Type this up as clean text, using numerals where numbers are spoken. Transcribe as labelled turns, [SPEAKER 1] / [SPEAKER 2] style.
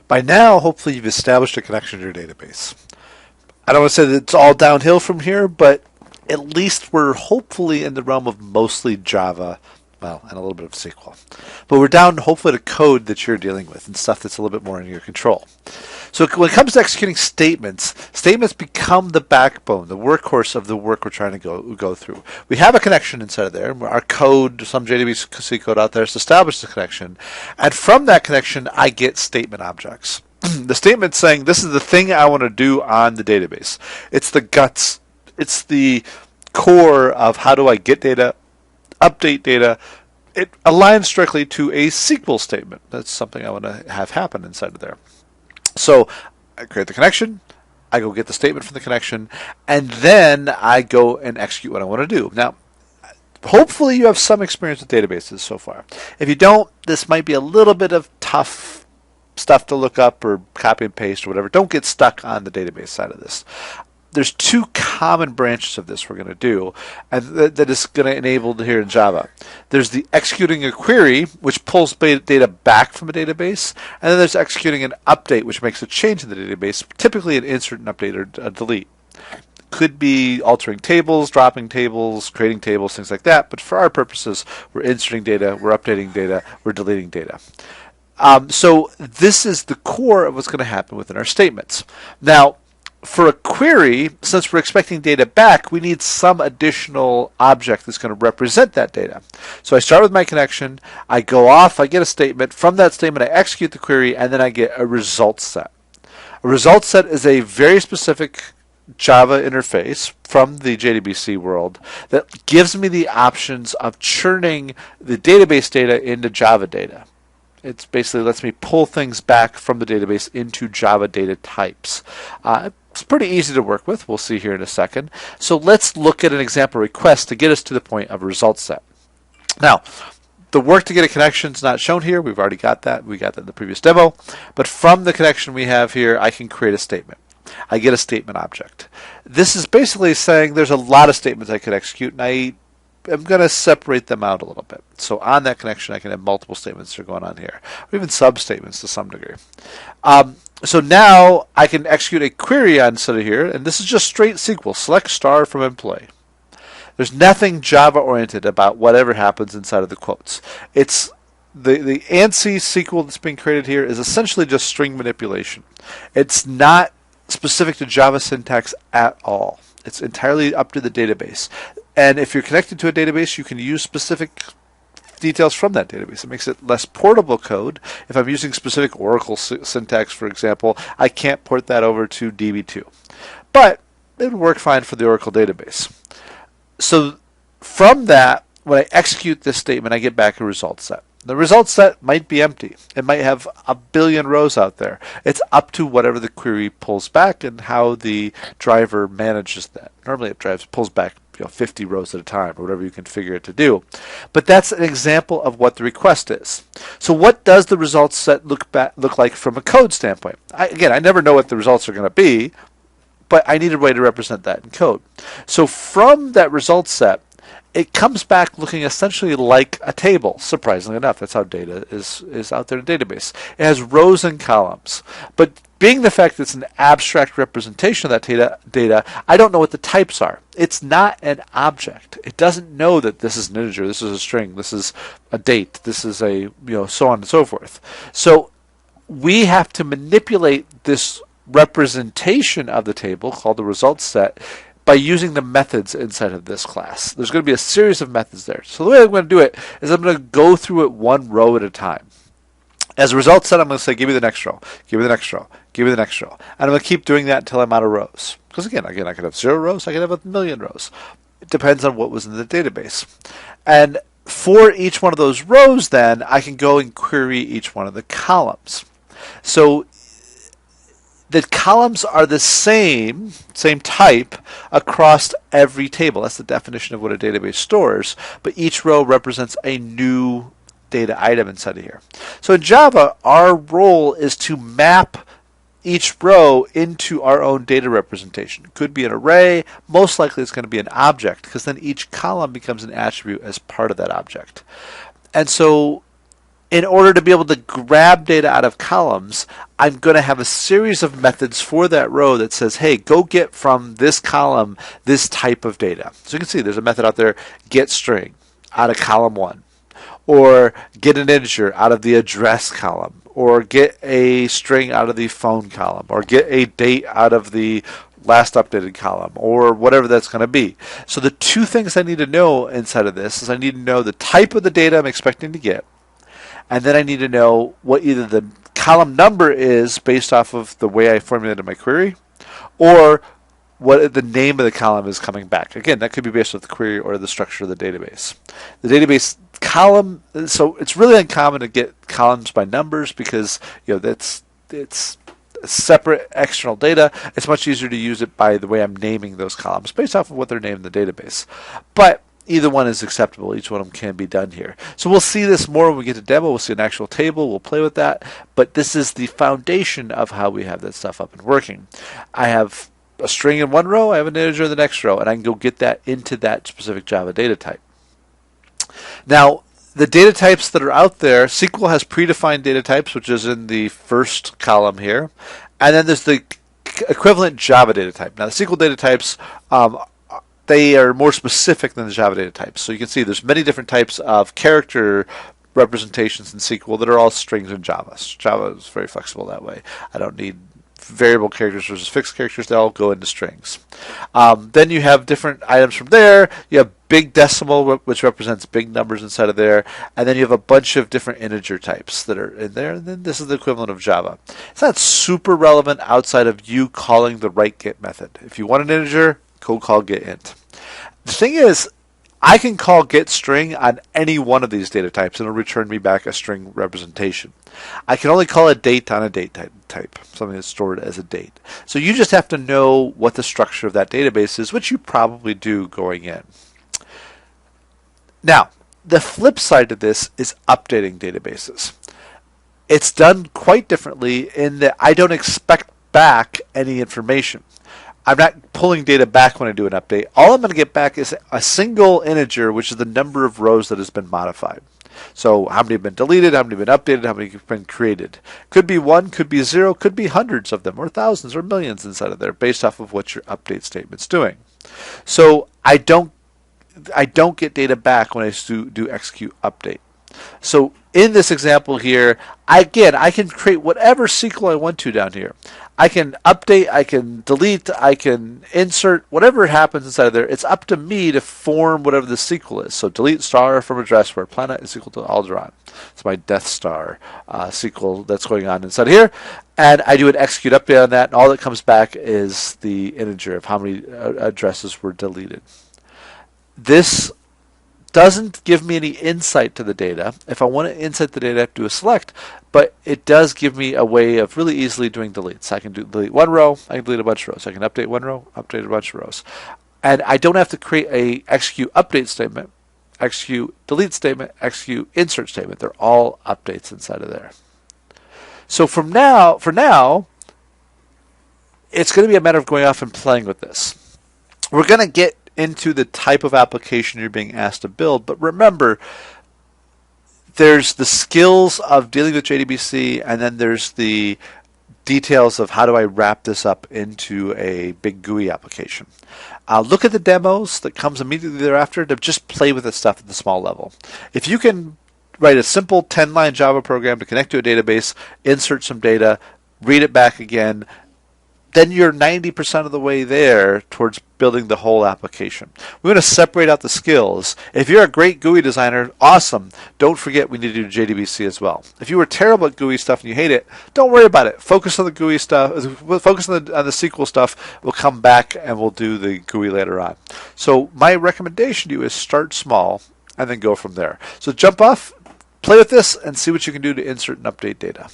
[SPEAKER 1] By now, hopefully you've established a connection to your database. I don't want to say that it's all downhill from here, but at least we're hopefully in the realm of mostly Java, well, and a little bit of SQL. But we're down hopefully to code that you're dealing with and stuff that's a little bit more in your control. So when it comes to executing statements, statements become the backbone, the workhorse of the work we're trying to go through. We have a connection inside of there. Our code, some JDBC code out there has established the connection. And from that connection, I get statement objects. The statement saying this is the thing I want to do on the database. It's the guts. It's the core of how do I get data, update data. It aligns directly to a SQL statement. That's something I want to have happen inside of there. So I create the connection, I go get the statement from the connection, and then I go and execute what I want to do. Now, hopefully you have some experience with databases so far. If you don't, this might be a little bit of tough stuff to look up or copy and paste or whatever. Don't get stuck on the database side of this. There's two common branches of this we're going to do, and that is going to enable here in Java. There's the executing a query, which pulls data back from a database, and then there's executing an update, which makes a change in the database, typically an insert, an update, or a delete. Could be altering tables, dropping tables, creating tables, things like that, but for our purposes, we're inserting data, we're updating data, we're deleting data. So this is the core of what's going to happen within our statements. Now, for a query, since we're expecting data back, we need some additional object that's going to represent that data. So I start with my connection, I go off, I get a statement. From that statement, I execute the query, and then I get a result set. A result set is a very specific Java interface from the JDBC world that gives me the options of churning the database data into Java data. It basically lets me pull things back from the database into Java data types. It's pretty easy to work with. We'll see here in a second. So let's look at an example request to get us to the point of a result set. Now, the work to get a connection is not shown here. We've already got that. We got that in the previous demo. But from the connection we have here, I can create a statement. I get a statement object. This is basically saying there's a lot of statements I could execute, and I'm going to separate them out a little bit. So on that connection, I can have multiple statements that are going on here, or even sub-statements to some degree. So now I can execute a query on instead of here, and this is just straight SQL. Select star from employee. There's nothing Java-oriented about whatever happens inside of the quotes. It's the ANSI SQL that's being created here is essentially just string manipulation. It's not specific to Java syntax at all. It's entirely up to the database. And if you're connected to a database, you can use specific details from that database. It makes it less portable code. If I'm using specific Oracle syntax, for example, I can't port that over to DB2. But it would work fine for the Oracle database. So from that, when I execute this statement, I get back a result set. The result set might be empty. It might have a billion rows out there. It's up to whatever the query pulls back and how the driver manages that. Normally it pulls back 50 rows at a time, or whatever you configure it to do. But that's an example of what the request is. So what does the results set look like from a code standpoint? I never know what the results are going to be, but I need a way to represent that in code. So from that result set, it comes back looking essentially like a table. Surprisingly enough, that's how data is out there in a database. It has rows and columns. But being the fact that it's an abstract representation of that data, I don't know what the types are. It's not an object. It doesn't know that this is an integer, this is a string, this is a date, this is a so on and so forth. So we have to manipulate this representation of the table called the results set by using the methods inside of this class. There's going to be a series of methods there. So the way I'm going to do it is I'm going to go through it one row at a time. As a result set, I'm going to say, give me the next row, give me the next row, give me the next row. And I'm going to keep doing that until I'm out of rows. Because again, I could have 0 rows, I could have 1,000,000 rows. It depends on what was in the database. And for each one of those rows, then, I can go and query each one of the columns. So the columns are the same type across every table. That's the definition of what a database stores. But each row represents a new data item inside of here. So in Java, our role is to map each row into our own data representation. It could be an array. Most likely it's going to be an object, because then each column becomes an attribute as part of that object. And so In order to be able to grab data out of columns, I'm going to have a series of methods for that row that says, hey, go get from this column this type of data. So you can see there's a method out there, get string out of column 1, or get an integer out of the address column, or get a string out of the phone column, or get a date out of the last updated column, or whatever that's going to be. So the two things I need to know inside of this is I need to know the type of the data I'm expecting to get, and then I need to know what either the column number is based off of the way I formulated my query, or what the name of the column is coming back. Again, that could be based on the query or the structure of the database. The database column, so it's really uncommon to get columns by numbers because it's separate external data. It's much easier to use it by the way I'm naming those columns based off of what they're named in the database. But either one is acceptable. Each one of them can be done here. So we'll see this more when we get to demo. We'll see an actual table. We'll play with that. But this is the foundation of how we have that stuff up and working. I have a string in one row. I have an integer in the next row. And I can go get that into that specific Java data type. Now, the data types that are out there, SQL has predefined data types, which is in the first column here. And then there's the equivalent Java data type. Now, the SQL data types, they are more specific than the Java data types. So you can see there's many different types of character representations in SQL that are all strings in Java. Java is very flexible that way. I don't need variable characters versus fixed characters. They all go into strings. Then you have different items from there. You have big decimal, which represents big numbers inside of there. And then you have a bunch of different integer types that are in there. And then this is the equivalent of Java. It's not super relevant outside of you calling the right get method. If you want an integer, go call getInt. The thing is, I can call getString on any one of these data types and it'll return me back a string representation. I can only call a date on a date type, something that's stored as a date. So you just have to know what the structure of that database is, which you probably do going in. Now, the flip side to this is updating databases. It's done quite differently in that I don't expect back any information. I'm not pulling data back when I do an update. All I'm going to get back is a single integer, which is the number of rows that has been modified. So how many have been deleted, how many have been updated, how many have been created. Could be 1, could be 0, could be hundreds of them, or thousands, or millions inside of there, based off of what your update statement's doing. So I don't get data back when I do execute update. So in this example here, I can create whatever SQL I want to down here. I can update, I can delete, I can insert, whatever happens inside of there. It's up to me to form whatever the SQL is. So delete star from address where planet is equal to Alderaan. It's my Death Star SQL that's going on inside here. And I do an execute update on that, and all that comes back is the integer of how many addresses were deleted. This doesn't give me any insight to the data. If I want to insight the data, I have to do a select, but it does give me a way of really easily doing deletes. I can delete one row, I can delete a bunch of rows. I can update one row, update a bunch of rows. And I don't have to create a execute update statement, execute delete statement, execute insert statement. They're all updates inside of there. So for now, it's going to be a matter of going off and playing with this. We're going to get into the type of application you're being asked to build. But remember, there's the skills of dealing with JDBC, and then there's the details of how do I wrap this up into a big GUI application. Look at the demos that comes immediately thereafter to just play with this stuff at the small level. If you can write a simple 10-line Java program to connect to a database, insert some data, read it back again, then you're 90% of the way there towards building the whole application. We want to separate out the skills. If you're a great GUI designer, awesome. Don't forget we need to do JDBC as well. If you were terrible at GUI stuff and you hate it, don't worry about it. Focus on the GUI stuff. Focus on the SQL stuff. We'll come back and we'll do the GUI later on. So my recommendation to you is start small and then go from there. So jump off, play with this, and see what you can do to insert and update data.